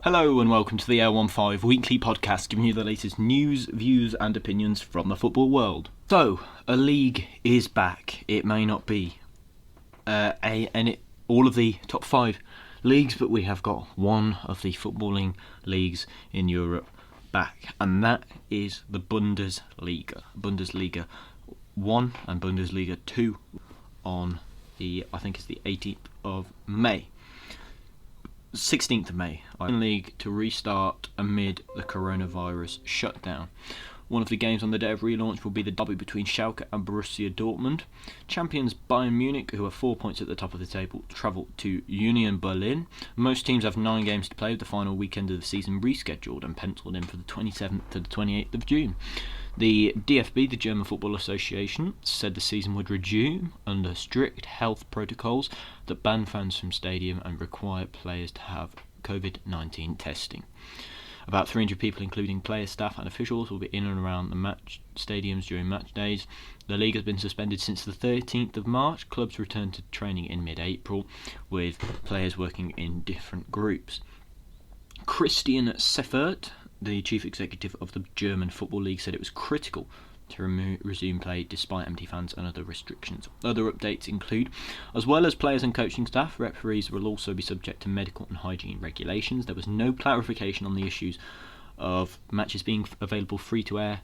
Hello and welcome to the L15weekly podcast, giving you the latest news, views and opinions from the football world. So, a league is back. It may not be all of the top 5 leagues, but we have got one of the footballing leagues in Europe back, and that is the Bundesliga. Bundesliga 1 and Bundesliga 2 on the 18th of May. 16th of May, league to restart amid the coronavirus shutdown. One of the games on the day of relaunch will be the derby between Schalke and Borussia Dortmund. Champions Bayern Munich, who are 4 points at the top of the table, travel to Union Berlin. Most teams have 9 games to play, with the final weekend of the season rescheduled and penciled in for the 27th to the 28th of June. The DFB, the German Football Association, said the season would resume under strict health protocols that ban fans from stadium and require players to have COVID-19 testing. About 300 people, including players, staff and officials, will be in and around the match stadiums during match days. The league has been suspended since the 13th of March. Clubs returned to training in mid-April, with players working in different groups. Christian Seifert, the chief executive of the German Football League, said it was critical to resume play despite empty fans and other restrictions. Other updates include, as well as players and coaching staff, referees will also be subject to medical and hygiene regulations. There was no clarification on the issues of matches being available free to air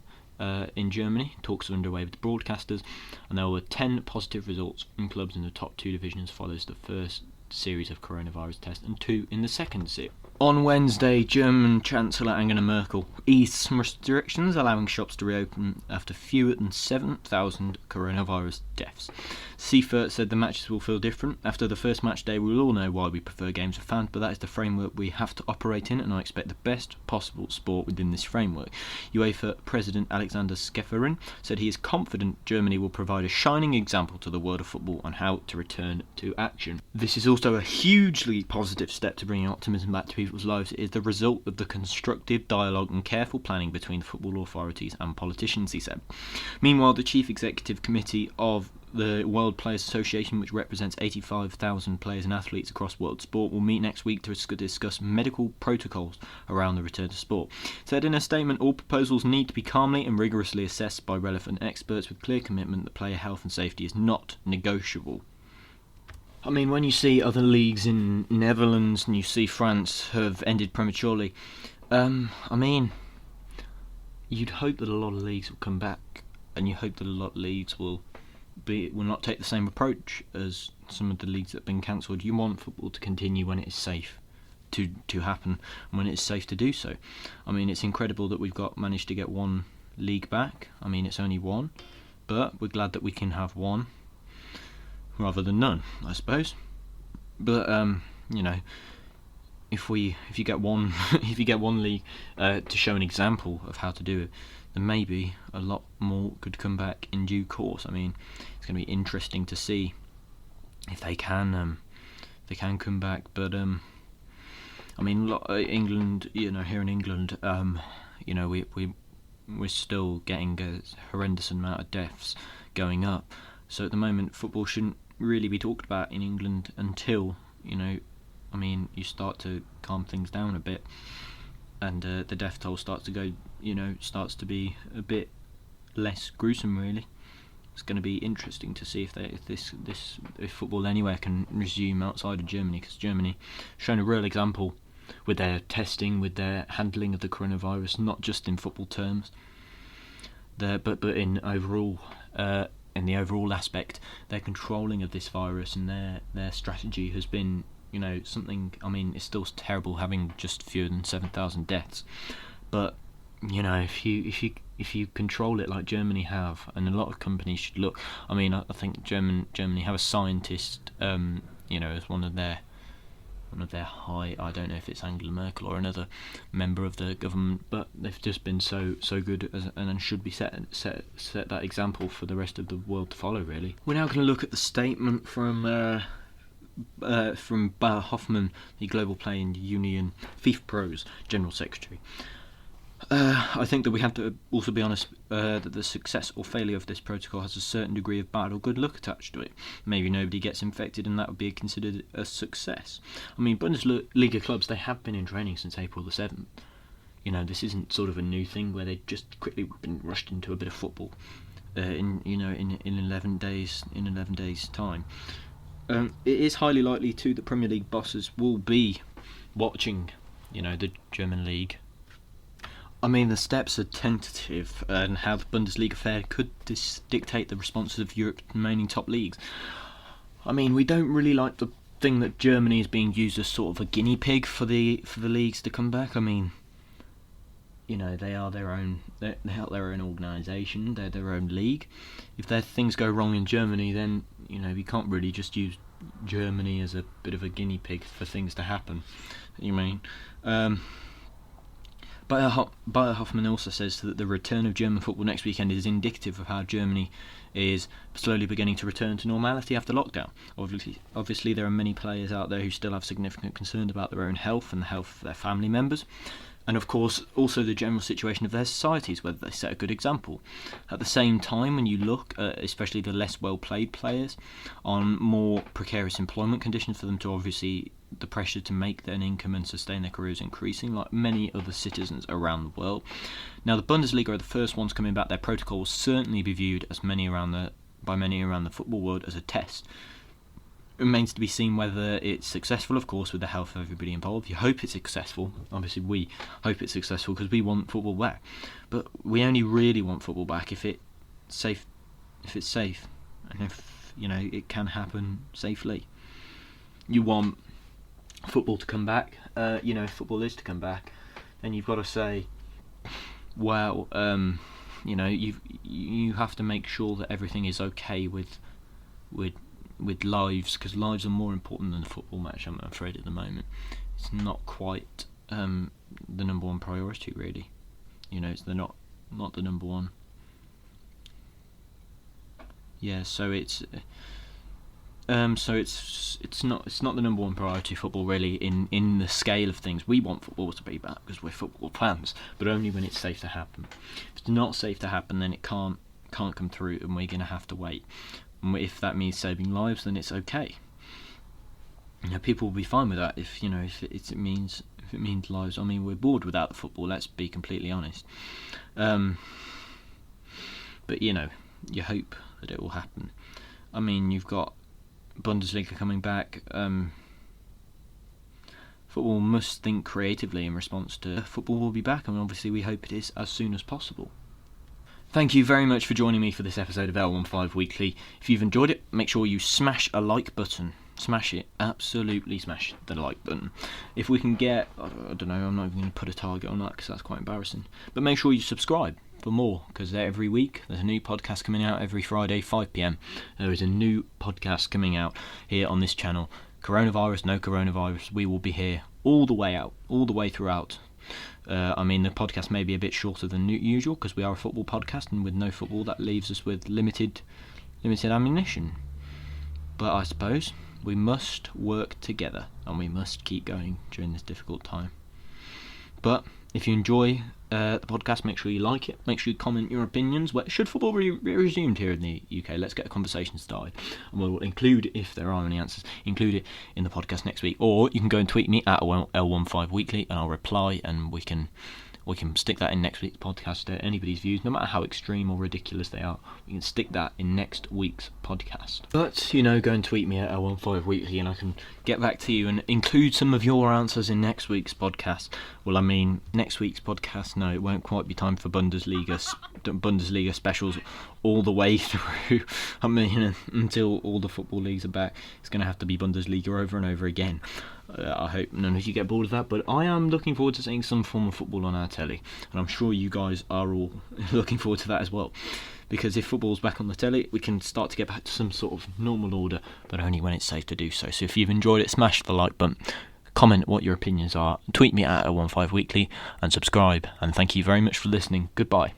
in Germany. Talks are underway with the broadcasters, and there were 10 positive results in clubs in the top 2 divisions follows the first series of coronavirus tests and 2 in the second series. On Wednesday, German Chancellor Angela Merkel eased some restrictions, allowing shops to reopen after fewer than 7,000 coronavirus deaths. Seifert said the matches will feel different. After the first match day, we will all know why we prefer games with fans, but that is the framework we have to operate in, and I expect the best possible sport within this framework. UEFA President Alexander Skeferin said he is confident Germany will provide a shining example to the world of football on how to return to action. This is also a hugely positive step to bringing optimism back to people's lives. It is the result of the constructive dialogue and careful planning between the football authorities and politicians, he said. Meanwhile, the Chief Executive Committee of the World Players Association, which represents 85,000 players and athletes across world sport, will meet next week to discuss medical protocols around the return to sport. It said in a statement, all proposals need to be calmly and rigorously assessed by relevant experts with clear commitment that player health and safety is not negotiable. I mean, when you see other leagues in Netherlands and you see France have ended prematurely, you'd hope that a lot of leagues will come back, and you hope that a lot of leagues will not take the same approach as some of the leagues that have been cancelled. You want football to continue when it is safe to happen, and when it is safe to do so. I mean, it's incredible that we've managed to get one league back. I mean, it's only one, but we're glad that we can have one rather than none, I suppose. But if you get one if you get one league to show an example of how to do it, then maybe a lot more could come back in due course. I mean, it's going to be interesting to see if they can come back. But England, here in England, we're still getting a horrendous amount of deaths going up. So at the moment, football shouldn't really be talked about in England until you start to calm things down a bit, and the death toll starts to go, starts to be a bit less gruesome. Really, it's going to be interesting to see if football anywhere can resume outside of Germany, because Germany shown a real example with their testing, with their handling of the coronavirus, not just in football terms, but in overall. In the overall aspect, their controlling of this virus and their strategy has been, something. I mean, it's still terrible having just fewer than 7,000 deaths, but if you control it like Germany have, and a lot of companies should look. I mean, I think Germany have a scientist, as one of their high. I don't know if it's Angela Merkel or another member of the government, but they've just been so good and should be set that example for the rest of the world to follow. Really, we're now going to look at the statement from Hoffmann, the Global Playing Union FIFPro's General Secretary. I think that we have to also be honest that the success or failure of this protocol has a certain degree of bad or good luck attached to it. Maybe nobody gets infected and that would be considered a success. I mean, Bundesliga clubs, they have been in training since April the 7th. You know, this isn't sort of a new thing where they've just quickly been rushed into a bit of football in 11 days time. It is highly likely too that Premier League bosses will be watching, the German league. I mean, the steps are tentative, and how the Bundesliga fare could dictate the responses of Europe's remaining top leagues. I mean, we don't really like the thing that Germany is being used as sort of a guinea pig for the leagues to come back. I mean, they are their own organisation, they're their own league. If things go wrong in Germany, then we can't really just use Germany as a bit of a guinea pig for things to happen. Bayer Hoffmann also says that the return of German football next weekend is indicative of how Germany is slowly beginning to return to normality after lockdown. Obviously, there are many players out there who still have significant concerns about their own health and the health of their family members. And of course, also the general situation of their societies, whether they set a good example. At the same time, when you look at especially the less well-paid players on more precarious employment conditions for them to obviously the pressure to make an income and sustain their careers increasing, like many other citizens around the world. Now, the Bundesliga are the first ones coming back. Their protocol will certainly be viewed as by many around the football world as a test. It remains to be seen whether it's successful, of course, with the health of everybody involved. You hope it's successful. Obviously, we hope it's successful because we want football back. But we only really want football back if it's safe, and if it can happen safely. You want football to come back. If football is to come back, then you've got to say, well, you have to make sure that everything is okay with lives, because lives are more important than a football match. I'm afraid at the moment it's not quite the number one priority, really. It's not the number one. Yeah, so it's not the number one priority, football, really, in the scale of things. We want football to be back because we're football fans, but only when it's safe to happen. If it's not safe to happen, then it can't come through, and we're going to have to wait. And if that means saving lives, then it's okay. People will be fine with that. If it means lives. I mean, we're bored without the football. Let's be completely honest. But you hope that it will happen. I mean, you've got Bundesliga coming back. Football must think creatively in response to football will be back, and obviously we hope it is as soon as possible. Thank you very much for joining me for this episode of L15 Weekly. If you've enjoyed it, make sure you smash a like button. Smash it. Absolutely smash the like button. If we can get, I don't know, I'm not even going to put a target on that because that's quite embarrassing. But make sure you subscribe for more, because every week there's a new podcast coming out. Every Friday 5pm there is a new podcast coming out here on this channel. Coronavirus, no coronavirus, we will be here all the way throughout. I mean, the podcast may be a bit shorter than usual because we are a football podcast, and with no football that leaves us with limited ammunition. But I suppose we must work together and we must keep going during this difficult time. But if you enjoy the podcast, make sure you like it, make sure you comment your opinions. Should football be resumed here in the UK? Let's get a conversation started, and we'll include, if there are any answers, include it in the podcast next week. Or you can go and tweet me at L15weekly and I'll reply, and we can stick that in next week's podcast. Anybody's views, no matter how extreme or ridiculous they are, we can stick that in next week's podcast. But go and tweet me at L15weekly and I can get back to you and include some of your answers in next week's podcast. Well, I mean, next week's podcast, no, it won't quite be time for Bundesliga specials all the way through. I mean, until all the football leagues are back, it's going to have to be Bundesliga over and over again. I hope none of you get bored of that, but I am looking forward to seeing some form of football on our telly, and I'm sure you guys are all looking forward to that as well, because if football's back on the telly, we can start to get back to some sort of normal order, but only when it's safe to do so. So if you've enjoyed it, smash the like button, comment what your opinions are, tweet me at L15weekly, and subscribe, and thank you very much for listening. Goodbye.